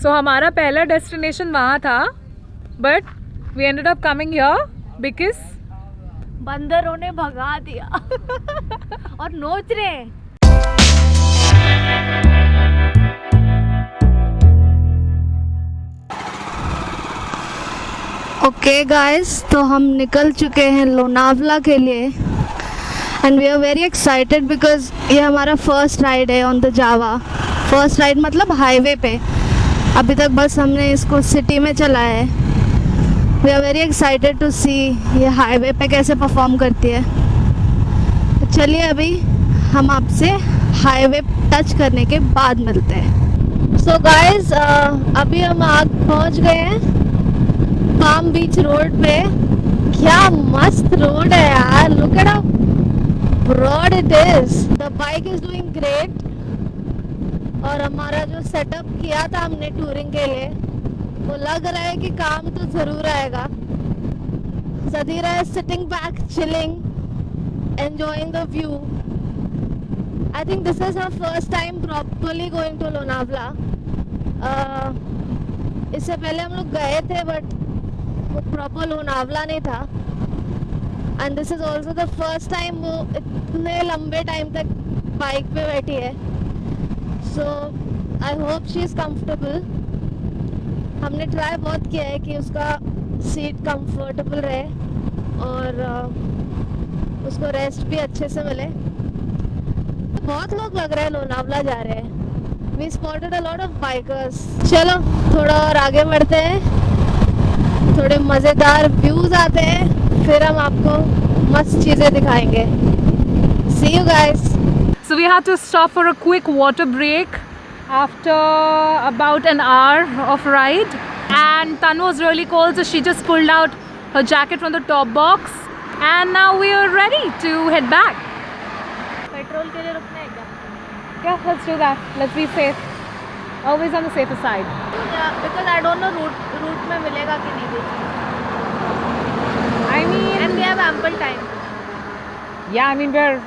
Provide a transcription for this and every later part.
सो हमारा पहला डेस्टिनेशन वहाँ था, but we ended up coming here because बंदरों ने भगा दिया और नोच रहे हैं। ओके गाइस, तो हम निकल चुके हैं लोनावला के लिए and we are very excited because ये हमारा फर्स्ट राइड है on the Jawa. First ride मतलब हाईवे पे। अभी तक बस हमने इसको सिटी में चलाया है। We are very excited to see ये हाईवे पे कैसे परफॉर्म करती है। तो चलिए अभी हम आपसे हाईवे टच करने के बाद मिलते हैं। सो गाइस, अभी हम पहुंच गए हैं पाम बीच रोड पे। क्या मस्त रोड है यार, look at how broad it is. The bike is doing great. और हमारा जो सेटअप किया था हमने टूरिंग के लिए, वो लग रहा है कि काम तो जरूर आएगा। Zadira is sitting back, chilling, enjoying the view. I think this is her first time properly going to Lonavala. इससे पहले हम लोग गए थे बट वो प्रॉपर लोनावला नहीं था। And this is also the first time वो इतने लंबे टाइम तक बाइक पे बैठी है। So I hope she is comfortable. हमने ट्राई बहुत किया है कि उसका सीट कंफर्टेबल रहे और उसको रेस्ट भी अच्छे से मिले। बहुत लोग लग रहे हैं लोनावला जा रहे हैं। We spotted a lot of bikers. चलो थोड़ा और आगे बढ़ते हैं, थोड़े मज़ेदार व्यूज आते हैं, फिर हम आपको मस्त चीज़ें दिखाएंगे। See you guys. So we had to stop for a quick water break after about an hour of ride, and Tanu was really cold, so she just pulled out her jacket from the top box, and now we are ready to head back. Petrol के लिए रुकना है क्या? Yeah, let's do that. Let's be safe. Always on the safer side. Yeah, because I don't know route में मिलेगा कि नहीं बीच में। I mean, And we have ample time. yeah, I mean we're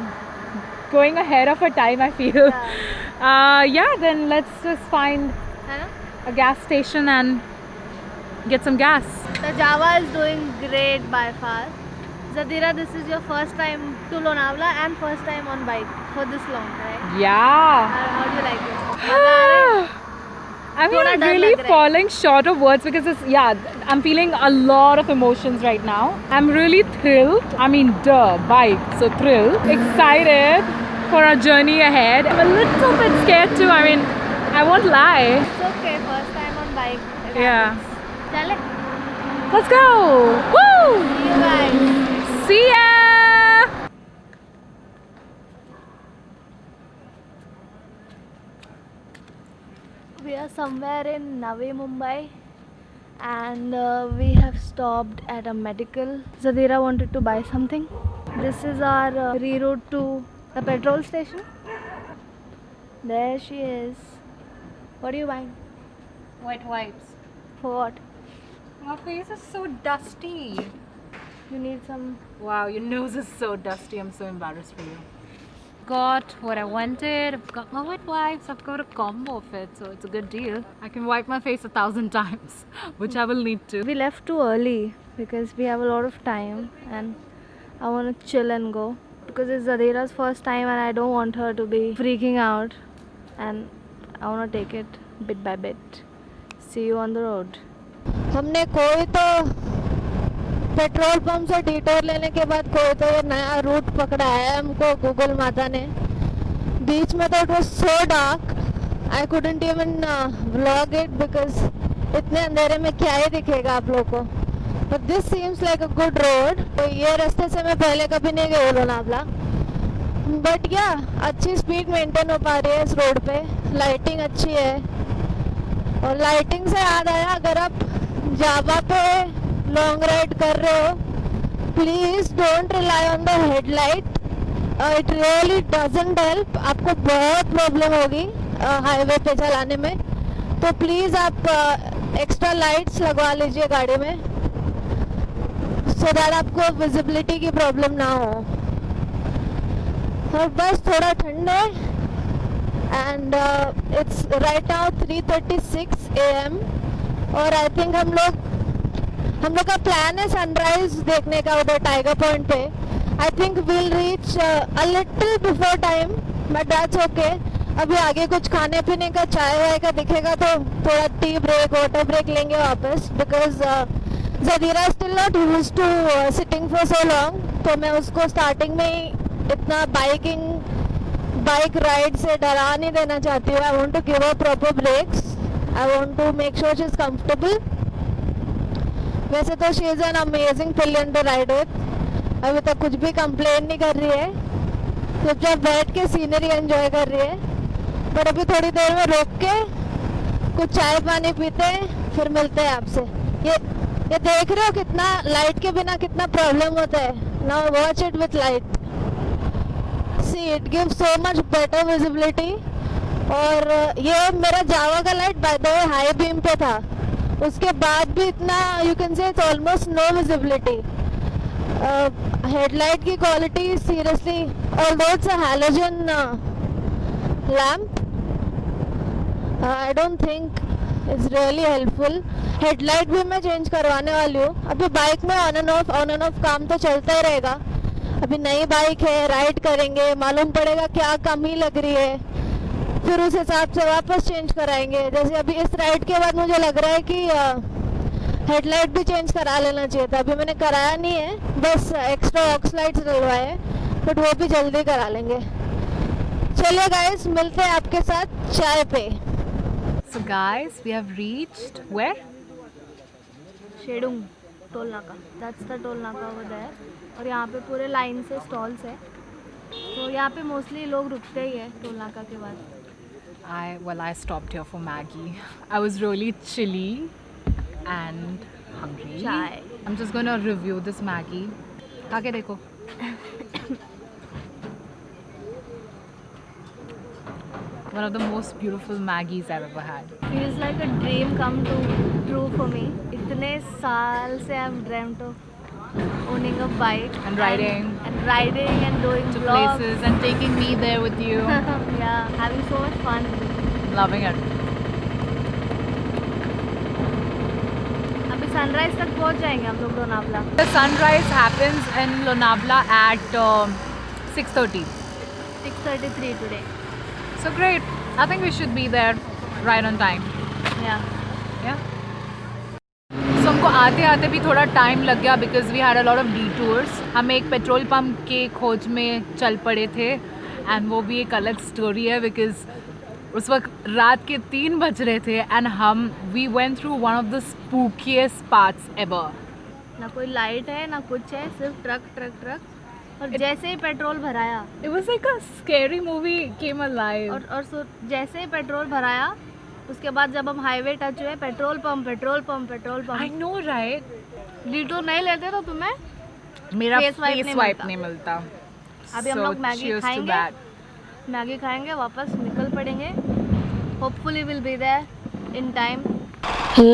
going ahead of our time, I feel. Yeah, then let's just find है ना? a gas station and get some gas. The Java is doing great by far. Zadira, this is your first time to Lonavala and first time on bike for this long, right? Yeah. How do you like it? मजा आ रहा है? I mean, थोड़ा I'm डर really लग रहा है। falling short of words because it's, yeah, I'm feeling a lot of emotions right now. I'm really thrilled. I mean, bike, so thrilled. Excited for our journey ahead. I'm a little bit scared too. I mean, I won't lie. It's okay, first time on bike. It Yeah. happens. चले? Let's go! Woo! See you guys. See ya! We are somewhere in Navi Mumbai and we have stopped at a medical. Zadira wanted to buy something. This is our reroute to the petrol station. There she is. What are you buying? Wet wipes. For what? My face is so dusty. You need some. Wow, your nose is so dusty. I'm so embarrassed for you. Got what I wanted. I've got my wet wipes. I've got a combo of it, so it's a good deal. I can wipe my face 1,000 times, which I will need to. We left too early because we have a lot of time and I want to chill and go because it's Zadira's first time and I don't want her to be freaking out and I want to take it bit by bit. See you on the road. हमने कोई तो petrol pump से detour लेने के बाद कोई तो ये नया रूट पकड़ा है हमको गूगल माता ने। बीच में तो it was so dark, I couldn't even vlog it because इतने अंधेरे में क्या ही दिखेगा आप लोगों को। But this seems like a good road. तो ये रास्ते से मैं पहले कभी नहीं गई लोनावला, बट या अच्छी स्पीड मेंटेन हो पा रही है इस रोड पे। लाइटिंग अच्छी है और लाइटिंग से याद आया, अगर आप जावा पे लॉन्ग राइड कर रहे हो, please don't rely on the headlight. It really doesn't help. आपको बहुत प्रॉब्लम होगी हाईवे पे चलाने में, तो प्लीज आप एक्स्ट्रा लाइट्स लगवा लीजिए गाड़ी में सो दैट आपको विजिबिलिटी की प्रॉब्लम ना हो। और बस थोड़ा ठंड है and it's right now 3:36 AM और आई थिंक हम लोग का प्लान है सनराइज देखने का उधर टाइगर पॉइंट पे. I think we'll reach a little before time but that's okay. अभी आगे कुछ खाने पीने का चाय वाय का दिखेगा तो थोड़ा टी ब्रेक वाटर ब्रेक लेंगे वापस, because Zadira still not used to sitting for so long. तो मैं उसको स्टार्टिंग में ही इतना बाइक राइड से डरा नहीं देना चाहती हूँ. I want to give a proper breaks. I want to make sure she is comfortable. वैसे तो she is an amazing pillion to ride with. अभी तक कुछ भी कंप्लेन नहीं कर रही है, चुपचाप बैठ के सीनरी एंजॉय कर रही है. बट अभी थोड़ी देर में रोक के कुछ चाय पानी पीते हैं, फिर मिलते हैं आपसे. ये देख रहे हो कितना लाइट के बिना कितना प्रॉब्लम होता है. Now watch it with light. See it gives so much better visibility. और ये मेरा जावा का light by the way high beam पे था, उसके बाद भी इतना you can say it's almost no visibility. Headlight की quality seriously, although it's a halogen lamp, I don't think it's really helpful. Headlight भी मैं चेंज करवाने वाली हूँ. अभी बाइक में ऑन एंड ऑफ काम तो चलता ही रहेगा. अभी नई बाइक है, राइड करेंगे, मालूम पड़ेगा क्या कमी लग रही है, फिर उस हिसाब से वापस चेंज कराएंगे. जैसे अभी इस राइड के बाद मुझे लग रहा है कि हेडलाइट भी चेंज करा लेना चाहिए था. अभी मैंने कराया नहीं है, बस एक्स्ट्रा ऑक्स लाइट्स डलवाए हैं, बट वो भी जल्दी करा लेंगे. चलिए गाइस, मिलते हैं आपके साथ चाय पे. So guys, we have reached where? Shedung toll नाका. दैट्स द टोल नाका ओवर देयर. और यहाँ पे पूरे लाइन से स्टॉल्स है, तो यहाँ पे मोस्टली लोग रुकते ही है टोल नाका के बाद. I stopped here for Maggie. I was really chilly and hungry. Chai. I'm just gonna review this Maggie. खा के देखो. One of the most beautiful Maggies I've ever had. Feels like a dream come true for me. इतने साल से I've dreamt of owning a bike And riding. and doing To vlogs. places and taking me there with you. Yeah, having so much fun. Loving it. अभी sunrise तक पहुँच जाएंगे हम लोग Lonavala. The sunrise happens in Lonavala at 6:30. 6:33 today. So great. I think we should be there right on time. Yeah. Yeah. So हमको आते आते भी थोड़ा टाइम लग गया because we had a lot of detours. हम एक पेट्रोल पंप के खोज में चल पड़े थे, and वो भी एक अलग स्टोरी है because उस वक्त रात के 3 बज रहे थे and we went through one of the spookiest parts ever. ना कोई लाइट है ना कुछ है, सिर्फ ट्रक. और जैसे ही पेट्रोल भराया, It was like a scary movie came alive. और जैसे ही पेट्रोल भराया, उसके बाद जब हम हाईवे टच हुए, petrol pump. I know, right? Detour नहीं लेते तो तुम्हें मेरा Face wipe फेस नहीं वाइप मिलता. नहीं मिलता. अभी हम So, लोग मैगी cheers to खाएंगे. that. मैगी खाएंगे, वापस निकल पड़ेंगे. Hopefully will be there in time.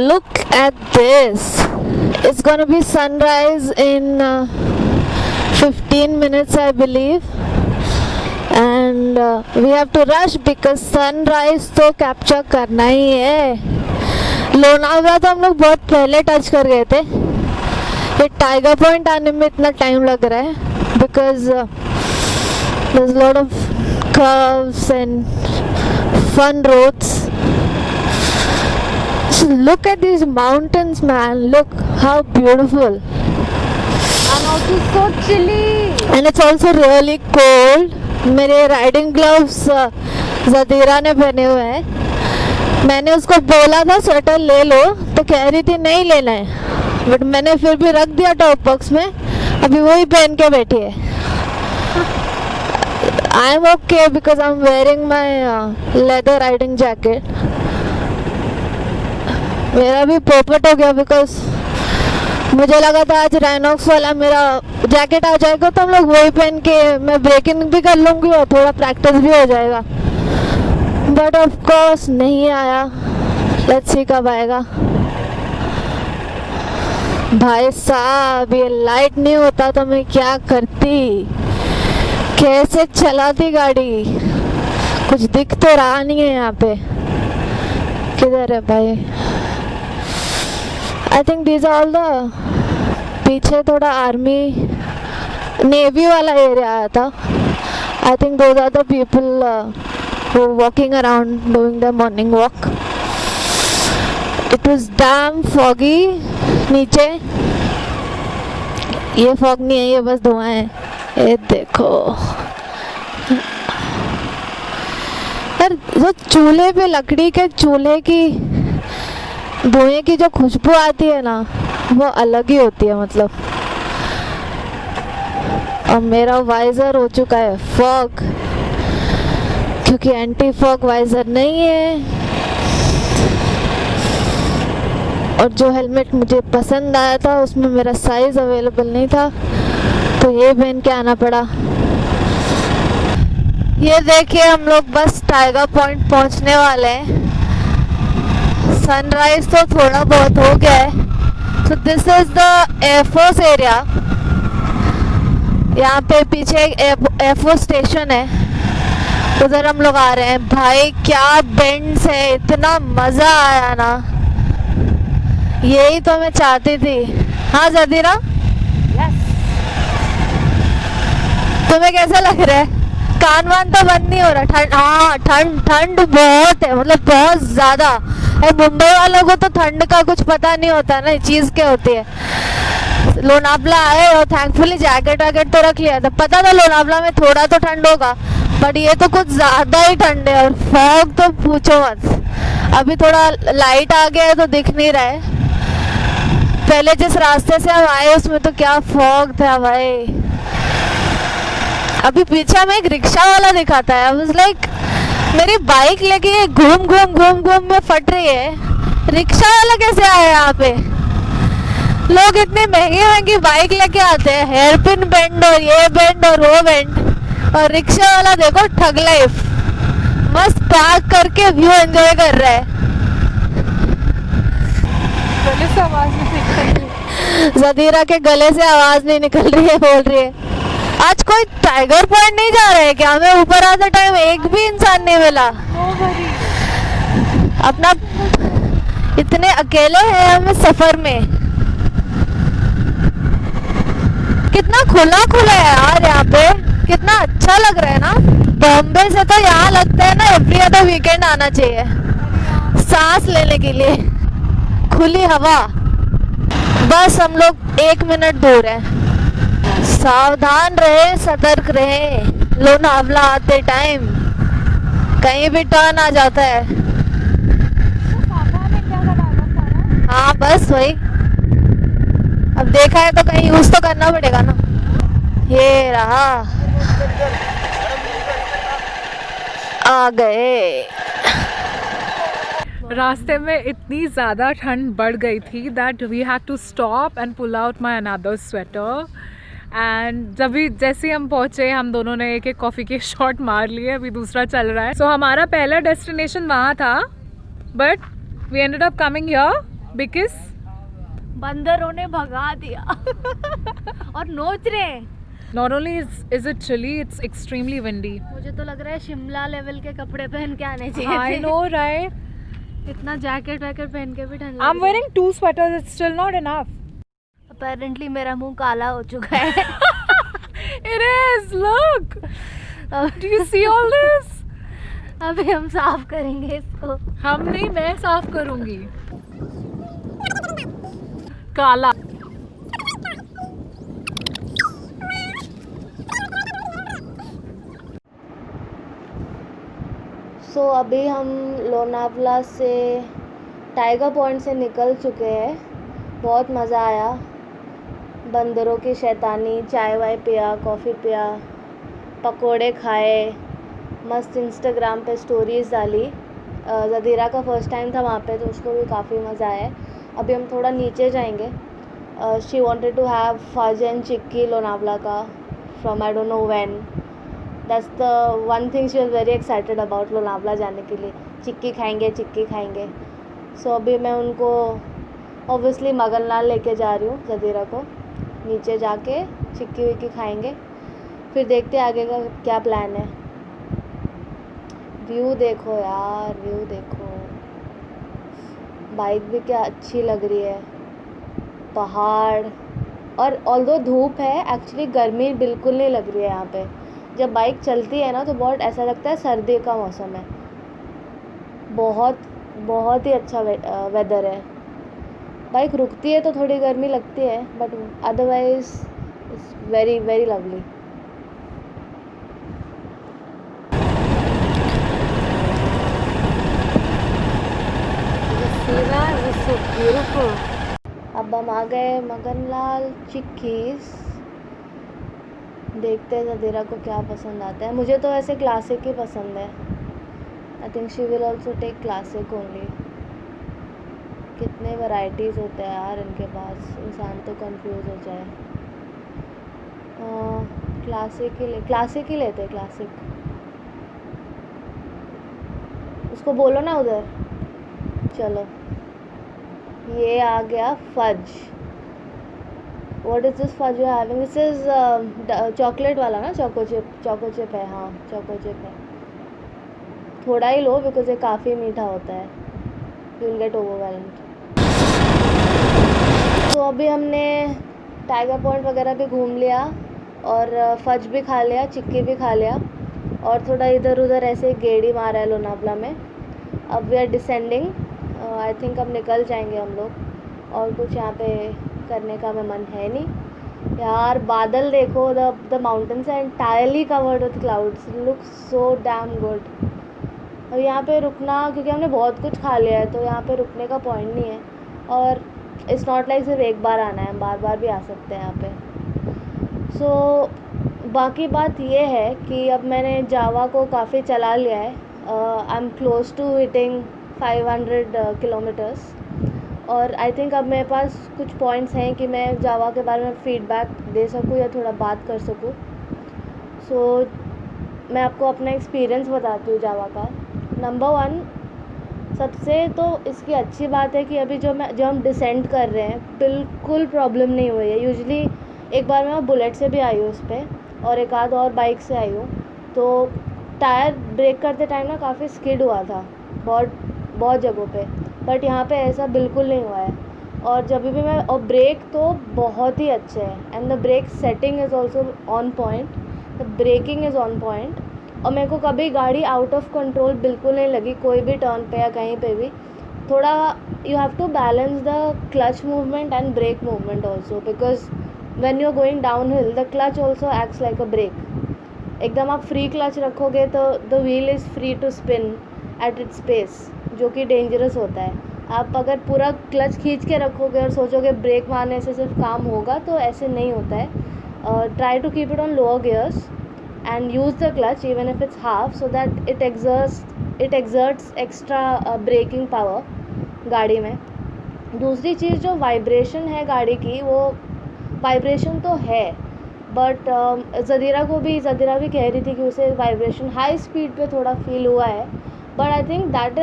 Look at this. It's gonna be sunrise in 15 minutes I believe, and we have to rush because sunrise तो कैप्चर करना ही है. लोनावला तो हम लोग बहुत पहले टच कर गए थे. ये टाइगर पॉइंट आने में इतना टाइम लग रहा है because there's a lot of curves and fun roads. So look at these mountains, man. Look how beautiful. And also so chilly. And it's also really cold. मेरे राइडिंग ग्लव्स ज़दीरा ने पहने हुए हैं. मैंने उसको बोला था स्वेटर ले लो, तो कह रही थी नहीं लेना है, बट मैंने फिर भी रख दिया टॉप बॉक्स में. अभी वही पहन के बैठी है. I M okay because I am wearing my leather riding jacket. मेरा भी पोपट हो गया बिकॉज मुझे लगा था आज राइनॉक्स वाला मेरा जैकेट आ जाएगा तो हम लोग वही पहन के मैं ब्रेकिंग भी कर लूँगी और थोड़ा प्रैक्टिस भी हो जाएगा. बट ऑफ कोर्स नहीं आया. लेट्स सी कब आएगा. भाई साहब, ये लाइट नहीं होता तो मैं क्या करती, कैसे चलाती गाड़ी. कुछ दिख तो रहा नहीं है यहाँ पे, किधर है भाई? I think these are all the, पीछे थोड़ा आर्मी नेवी वाला एरिया आया था. I think those are the people who were walking around doing their morning walk. It was damn foggy. नीचे ये फॉग नहीं है, ये बस धुआं है. ये देखो यार, जो चूल्हे पे लकड़ी के चूल्हे की धुएं की जो खुशबू आती है ना, वो अलग ही होती है. मतलब अब मेरा वाइजर हो चुका है फॉग, क्योंकि एंटी फॉग वाइजर नहीं है. और जो हेलमेट मुझे पसंद आया था उसमें मेरा साइज़ अवेलेबल नहीं था, तो ये पहन के आना पड़ा. ये देखिए हम लोग बस टाइगर पॉइंट पहुंचने वाले हैं. सनराइज तो थोड़ा बहुत हो गया है. So this is the air force area. यहाँ पे पीछे एक एयरफोर्स स्टेशन है, उधर हम लोग आ रहे हैं. भाई क्या बेंड्स है, इतना मज़ा आया ना, यही तो मैं चाहती थी. हाँ जदीरा, तुम्हें कैसा लग रहा है? कान वान तो बंद नहीं हो रहा? ठंड, हाँ ठंड बहुत है, मतलब बहुत ज़्यादा है. मुंबई वालों को तो ठंड का कुछ पता नहीं होता ना, चीज़ क्या होती है. लोनावला आए और थैंकफुली जैकेट वैकेट तो रख लिया था. पता था लोनावला में थोड़ा तो ठंड होगा, बट ये तो कुछ ज़्यादा ही ठंड है. और फॉग तो पूछो मत. अभी थोड़ा लाइट आ गया है तो दिख नहीं रहा है. पहले जिस रास्ते से हम आए उसमें तो क्या फॉग था भाई. अभी पीछे हमें एक रिक्शा वाला दिखाता है. आई वाज लाइक, मेरी बाइक लेके घूम में फट रही है, रिक्शा वाला कैसे आया यहाँ पे? लोग इतने महंगी बाइक लेके आते हैं, हेयर पिन बैंड और ये बैंड और वो बैंड, और रिक्शा वाला देखो ठग लाइफ, मस्त पार्क करके व्यू एंजॉय कर रहा है. जदीरा के गले से आवाज नहीं निकल रही है, बोल रही है आज कोई टाइगर पॉइंट नहीं जा रहे है क्या? हमें ऊपर आते टाइम एक भी इंसान नहीं मिला. अपना इतने अकेले हैं हम सफर में. कितना खुला है यार यहाँ पे, कितना अच्छा लग रहा है ना. बॉम्बे से तो यहाँ लगता है ना एवरी अदर वीकेंड आना चाहिए सांस लेने के लिए, खुली हवा. बस हम लोग 1 मिनट दूर है. सावधान रहे, सतर्क रहे. लोनावला आते टाइम कहीं भी टर्न आ जाता है. हाँ बस वही, अब देखा है तो कहीं यूज तो करना पड़ेगा ना. ये रहा, आ गए. रास्ते में इतनी ज़्यादा ठंड बढ़ गई थी that we had to stop and pull out my another sweater. And जैसे हम पहुँचे, हम दोनों ने एक कॉफ़ी के शॉट मार लिए. अभी दूसरा चल रहा है. सो हमारा पहला डेस्टिनेशन वहाँ था, but we ended up coming here because बंदरों ने भगा दिया और नोच रहे. Not only is it chilly, it's extremely windy. मुझे तो लग रहा है शिमला लेवल के कपड़े पहन के आने चाहिए. I know, right? इतना जैकेट वैकेट पहन के भी ठंड. I'm wearing 2 sweaters. It's still not enough. Apparently मेरा मुंह काला हो चुका है. It is. Look. Do you see all this? अभी हम साफ करेंगे इसको. हम नहीं, मैं साफ करूंगी. काला. सो अभी हम लोनावला से टाइगर पॉइंट से निकल चुके हैं. बहुत मज़ा आया. बंदरों की शैतानी, चाय वाय पिया, कॉफ़ी पिया, पकोड़े खाए, मस्त इंस्टाग्राम पे स्टोरीज़ डाली. ज़दीरा का फर्स्ट टाइम था वहाँ पे, तो उसको भी काफ़ी मज़ा आया. अभी हम थोड़ा नीचे जाएंगे. She wanted to have fudge and chikki Lonavala का from I don't know when. That's the one thing she was very excited about Lonavala जाने के लिए. चिक्की खाएंगे. सो अभी मैं उनको ऑब्वियसली मगनलाल लेके जा रही हूँ, ज़दीरा को. नीचे जाके चिक्की विक्की खाएंगे, फिर देखते आगे का क्या प्लान है. व्यू देखो यार, व्यू देखो, बाइक भी क्या अच्छी लग रही है, पहाड़। और ऑल्दो धूप है, एक्चुअली गर्मी बिल्कुल नहीं लग रही है यहाँ पे। जब बाइक चलती है ना तो बहुत ऐसा लगता है सर्दी का मौसम है। बहुत बहुत ही अच्छा वेदर है। बाइक रुकती है तो थोड़ी गर्मी लगती है, but otherwise it's very very lovely. अब हम आ गए मगनलाल चिक्कीज। देखते हैं ज़दीरा को क्या पसंद आता है। मुझे तो ऐसे क्लासिक ही पसंद है। I think she will also take classic only. कितने वैरायटीज़ होते हैं यार इनके पास, इंसान तो कंफ्यूज हो जाए। क्लासिक ही लेते, क्लासिक। उसको बोलो ना उधर। चलो, ये आ गया fudge. What is this fudge you having? This is chocolate वाला ना, चोको चिप है। हाँ, चोको चिप है। थोड़ा ही लो बिकॉज ये काफ़ी मीठा होता है, यू विल गेट ओवरवेल्म्ड। तो अभी हमने टाइगर पॉइंट वगैरह भी घूम लिया और फज भी खा लिया, चिक्की भी खा लिया, और थोड़ा इधर उधर ऐसे गेड़ी मारा है लोनावला में। अब we are descending. I think अब निकल जाएंगे हम लोग, और कुछ यहाँ पे करने का हमें मन है नहीं। यार बादल देखो, the mountains are entirely covered with clouds, look so damn good. और यहाँ पे रुकना, क्योंकि हमने बहुत कुछ खा लिया है तो यहाँ पे रुकने का पॉइंट नहीं है। और इट्स नॉट लाइक सिर्फ एक बार आना है, बार बार भी आ सकते हैं यहाँ पे। सो बाकी बात ये है कि अब मैंने जावा को काफ़ी चला लिया है। I am close to hitting 500 kilometres. और आई थिंक अब मेरे पास कुछ पॉइंट्स हैं कि मैं जावा के बारे में फ़ीडबैक दे सकूँ या थोड़ा बात कर सकूँ। सो मैं आपको अपना एक्सपीरियंस बताती हूँ जावा का। नंबर 1, सबसे तो इसकी अच्छी बात है कि अभी जो हम डिसेंड कर रहे हैं बिल्कुल प्रॉब्लम नहीं हुई है। यूजुअली एक बार मैं बुलेट से भी आई हूँ उस पर, और एक आध और बाइक से आई हूँ, तो टायर ब्रेक करते टाइम ना काफ़ी स्किड हुआ था बहुत जगहों पे, बट यहाँ पे ऐसा बिल्कुल नहीं हुआ है। और जब भी मैं, और ब्रेक तो बहुत ही अच्छे हैं, and the brake setting is also on point, the braking is on point. और मेरे को कभी गाड़ी आउट ऑफ कंट्रोल बिल्कुल नहीं लगी, कोई भी टर्न पे या कहीं पे भी। थोड़ा you have to balance the clutch movement and brake movement also, because when you are going down hill the clutch also acts like a brake. एकदम आप फ्री क्लच रखोगे तो the wheel is free to spin at its pace, जो कि dangerous होता है। आप अगर पूरा क्लच खींच के रखोगे और सोचोगे ब्रेक मारने से सिर्फ काम होगा, तो ऐसे नहीं होता है। Try to keep it on lower gears and use the clutch even if it's half, so that it exerts extra braking power गाड़ी में। दूसरी चीज़, जो वाइब्रेशन है गाड़ी की, वो वाइब्रेशन तो है, बट ज़दीरा भी कह रही थी कि उसे वाइब्रेशन हाई स्पीड पे थोड़ा फील हुआ है, but I think that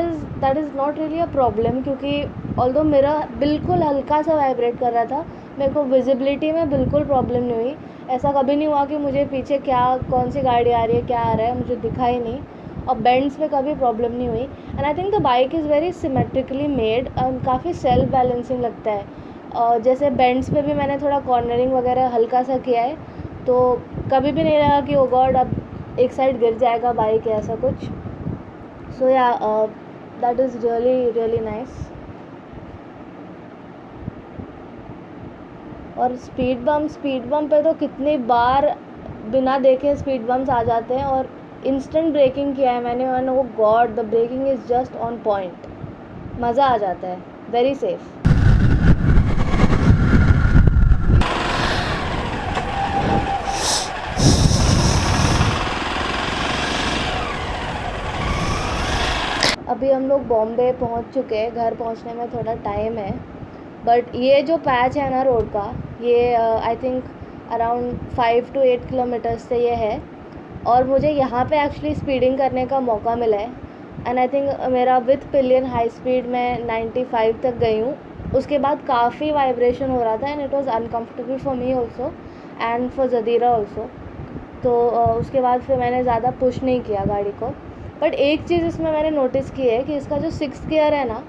is not really a problem, क्योंकि ऑल्दो मेरा बिल्कुल हल्का सा वाइब्रेट कर रहा था, मेरे को विजिबिलिटी में बिल्कुल प्रॉब्लम नहीं हुई। ऐसा कभी नहीं हुआ कि मुझे पीछे कौन सी गाड़ी आ रही है, क्या आ रहा है, मुझे दिखा ही नहीं। और बेंड्स में कभी प्रॉब्लम नहीं हुई। And I think the bike is very symmetrically made, काफ़ी सेल्फ बैलेंसिंग लगता है। और जैसे बेंड्स पे भी मैंने थोड़ा कॉर्नरिंग वगैरह हल्का सा किया है, तो कभी भी नहीं लगा कि ओ गॉड अब एक साइड गिर जाएगा बाइक या ऐसा कुछ। सो या that is really really nice. और स्पीड बम पे तो कितनी बार बिना देखे स्पीड बम्स आ जाते हैं, और इंस्टेंट ब्रेकिंग किया है मैंने वो God, the braking is just on point, मज़ा आ जाता है, वेरी सेफ। अभी हम लोग बॉम्बे पहुंच चुके हैं, घर पहुंचने में थोड़ा टाइम है, बट ये जो पैच है ना रोड का, ये I think around 5 to 8 kilometres से ये है, और मुझे यहाँ पे एक्चुअली स्पीडिंग करने का मौका मिला है। एंड आई थिंक मेरा विथ पिलियन हाई स्पीड में 95 तक गई हूँ। उसके बाद काफ़ी वाइब्रेशन हो रहा था, and it was uncomfortable for me also and for Zadira also. तो उसके बाद फिर मैंने ज़्यादा पुश नहीं किया गाड़ी को, बट एक चीज़ इसमें मैंने नोटिस की है कि इसका जो 6th गियर है ना,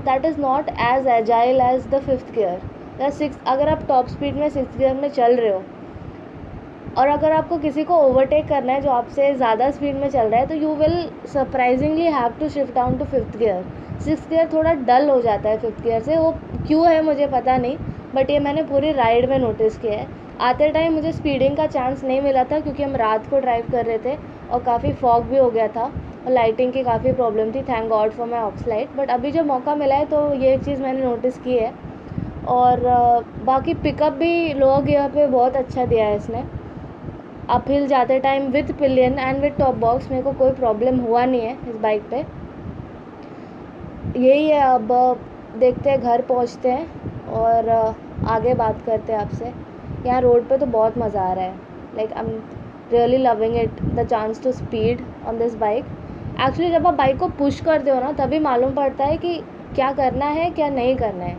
that is not as agile as the 5th gear. या 6 अगर आप टॉप स्पीड में 6th गियर में चल रहे हो और अगर आपको किसी को ओवरटेक करना है जो आपसे ज़्यादा स्पीड में चल रहा है, तो you will surprisingly have to shift down to 5th gear. 6th gear थोड़ा डल हो जाता है 5th गियर से, वो क्यों है मुझे पता नहीं, बट ये मैंने पूरी राइड में नोटिस किया है। आते टाइम मुझे स्पीडिंग का चांस नहीं मिला था क्योंकि हम रात को ड्राइव कर रहे थे और काफ़ी फॉग भी हो गया था और लाइटिंग की काफ़ी प्रॉब्लम थी। Thank God for my aux light. But अभी जो मौका मिला है तो ये चीज़ मैंने नोटिस की है। और बाकी पिकअप भी लोअर गियर पे बहुत अच्छा दिया है इसने। अप हिल जाते time with pillion and with top box मेरे को कोई प्रॉब्लम हुआ नहीं है इस बाइक पे। यही है, अब देखते हैं, घर पहुंचते हैं और आगे बात करते हैं आपसे। यहाँ रोड पे तो बहुत मज़ा आ रहा है, like I am really loving it, the chance to speed on this bike. Actually जब आप बाइक को पुश करते हो ना तभी मालूम पड़ता है कि क्या करना है क्या नहीं करना है।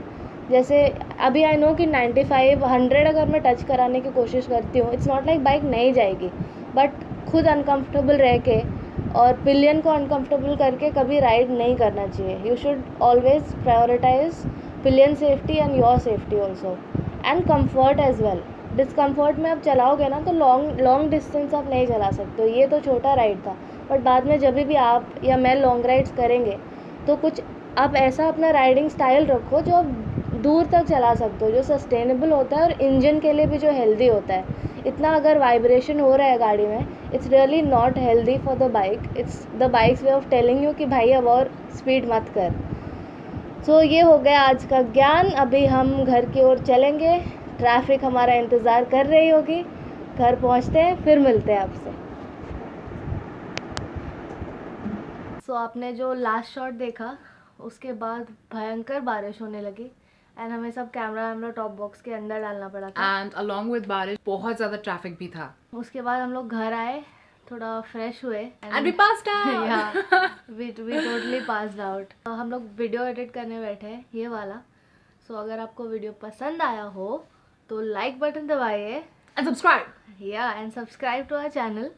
जैसे अभी आई नो कि 95 100 अगर मैं टच कराने की कोशिश करती हूँ, इट्स नॉट लाइक बाइक नहीं जाएगी, बट खुद अनकम्फर्टेबल रह के और पिलियन को अनकम्फर्टेबल करके कभी राइड नहीं करना चाहिए। You should always prioritise pillion safety and your safety also and comfort as well. Discomfort में आप चलाओगे ना तो लॉन्ग डिस्टेंस आप नहीं चला सकते हो। ये तो छोटा राइड था, बट बाद में जब भी आप या मैं लॉन्ग राइड्स करेंगे तो कुछ आप ऐसा अपना राइडिंग स्टाइल रखो जो आप दूर तक चला सकते हो, जो सस्टेनेबल होता है और इंजन के लिए भी जो हेल्दी होता है। इतना अगर वाइब्रेशन हो रहा है गाड़ी में, it's really not healthy for the bike. It's the bikes way of telling you कि भाई अब और स्पीड मत कर। सो ये हो गया आज का ज्ञान। अभी हम घर की ओर चलेंगे, ट्रैफिक हमारा इंतज़ार कर रही होगी। घर पहुंचते हैं, फिर मिलते हैं आपसे। सो आपने जो लास्ट शॉट देखा उसके बाद भयंकर बारिश होने लगी एंड हमें सब कैमरा टॉप बॉक्स के अंदर डालना पड़ा था। एंड अलॉन्ग विद बारिश बहुत ज़्यादा ट्रैफिक भी था। उसके बाद हम लोग घर आए, थोड़ा फ्रेश हुए एंड वी पास्ड आउट। या वी टोटली पास्ड आउट। हम लोग वीडियो एडिट करने बैठे हैं, ये वाला। सो अगर आपको वीडियो पसंद आया हो तो लाइक बटन दबाइए एंड सब्सक्राइब। या and subscribe to our channel.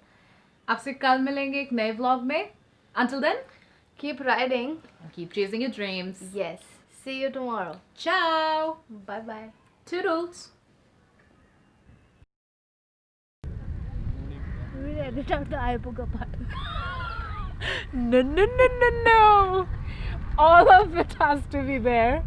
आपसे कल मिलेंगे एक नए व्लॉग में। Until then, keep riding, keep chasing your dreams. Yes, see you tomorrow, Ciao. Bye bye. Toodles. We'll edit out the iPuga part. No. All of it has to be there.